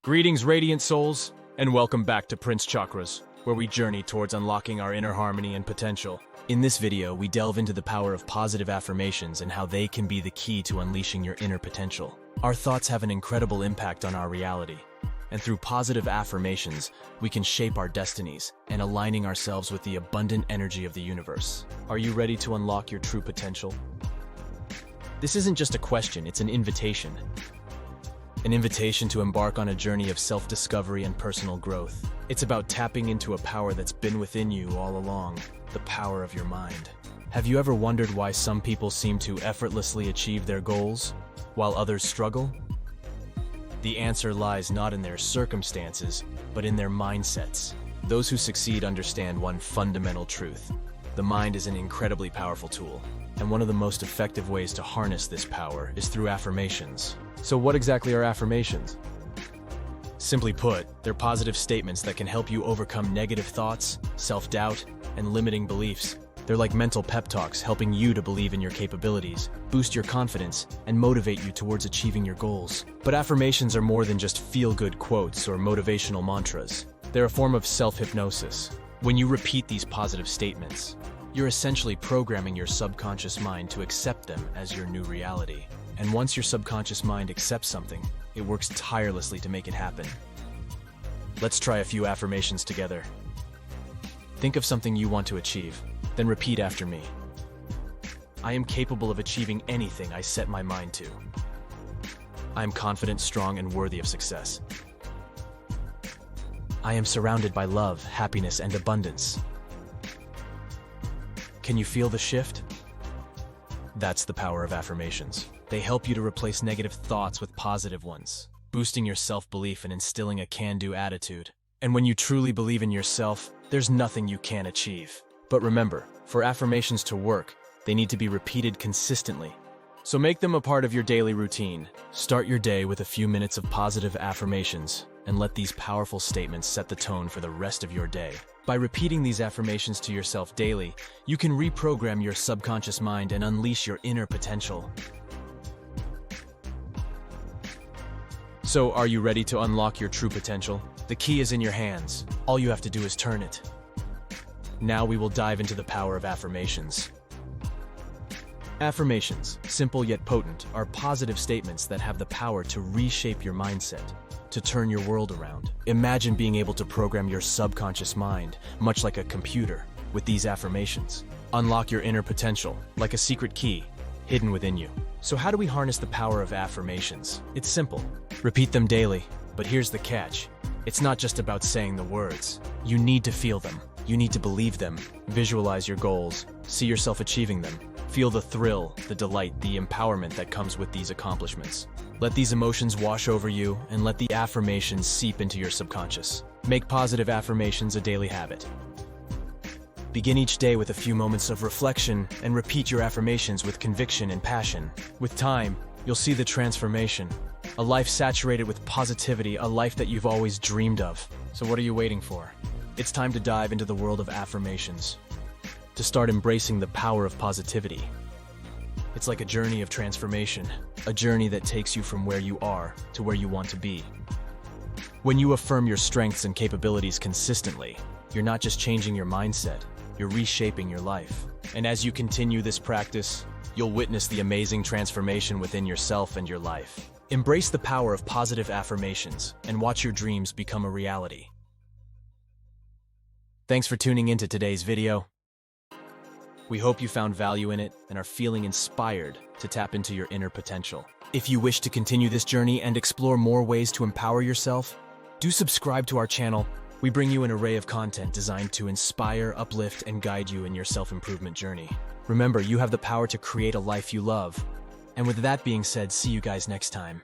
Greetings, radiant souls, and welcome back to Prince Chakras, where we journey towards unlocking our inner harmony and potential. In this video, we delve into the power of positive affirmations and how they can be the key to unleashing your inner potential. Our thoughts have an incredible impact on our reality, and through positive affirmations, we can shape our destinies and aligning ourselves with the abundant energy of the universe. Are you ready to unlock your true potential? This isn't just a question, it's an invitation. An invitation to embark on a journey of self-discovery and personal growth. It's about tapping into a power that's been within you all along, the power of your mind. Have you ever wondered why some people seem to effortlessly achieve their goals, while others struggle? The answer lies not in their circumstances, but in their mindsets. Those who succeed understand one fundamental truth. The mind is an incredibly powerful tool, and one of the most effective ways to harness this power is through affirmations. So what exactly are affirmations? Simply put, they're positive statements that can help you overcome negative thoughts, self-doubt, and limiting beliefs. They're like mental pep talks, helping you to believe in your capabilities, boost your confidence, and motivate you towards achieving your goals. But affirmations are more than just feel-good quotes or motivational mantras. They're a form of self-hypnosis. When you repeat these positive statements, you're essentially programming your subconscious mind to accept them as your new reality. And once your subconscious mind accepts something, it works tirelessly to make it happen. Let's try a few affirmations together. Think of something you want to achieve, then repeat after me. I am capable of achieving anything I set my mind to. I am confident, strong, and worthy of success. I am surrounded by love, happiness, and abundance. Can you feel the shift? That's the power of affirmations. They help you to replace negative thoughts with positive ones, boosting your self-belief and instilling a can-do attitude. And when you truly believe in yourself, there's nothing you can't achieve. But remember, for affirmations to work, they need to be repeated consistently. So make them a part of your daily routine. Start your day with a few minutes of positive affirmations, and let these powerful statements set the tone for the rest of your day. By repeating these affirmations to yourself daily, you can reprogram your subconscious mind and unleash your inner potential. So, are you ready to unlock your true potential? The key is in your hands. All you have to do is turn it. Now we will dive into the power of affirmations. Affirmations, simple yet potent, are positive statements that have the power to reshape your mindset, to turn your world around. Imagine being able to program your subconscious mind, much like a computer, with these affirmations. Unlock your inner potential, like a secret key, hidden within you. So how do we harness the power of affirmations? It's simple. Repeat them daily. But here's the catch. It's not just about saying the words. You need to feel them. You need to believe them. Visualize your goals. See yourself achieving them. Feel the thrill, the delight, the empowerment that comes with these accomplishments. Let these emotions wash over you and let the affirmations seep into your subconscious. Make positive affirmations a daily habit. Begin each day with a few moments of reflection and repeat your affirmations with conviction and passion. With time, you'll see the transformation. A life saturated with positivity, a life that you've always dreamed of. So what are you waiting for? It's time to dive into the world of affirmations. To start embracing the power of positivity. It's like a journey of transformation, a journey that takes you from where you are to where you want to be. When you affirm your strengths and capabilities consistently, you're not just changing your mindset, you're reshaping your life. And as you continue this practice, you'll witness the amazing transformation within yourself and your life. Embrace the power of positive affirmations and watch your dreams become a reality. Thanks for tuning into today's video. We hope you found value in it and are feeling inspired to tap into your inner potential. If you wish to continue this journey and explore more ways to empower yourself, do subscribe to our channel. We bring you an array of content designed to inspire, uplift, and guide you in your self-improvement journey. Remember, you have the power to create a life you love. And with that being said, see you guys next time.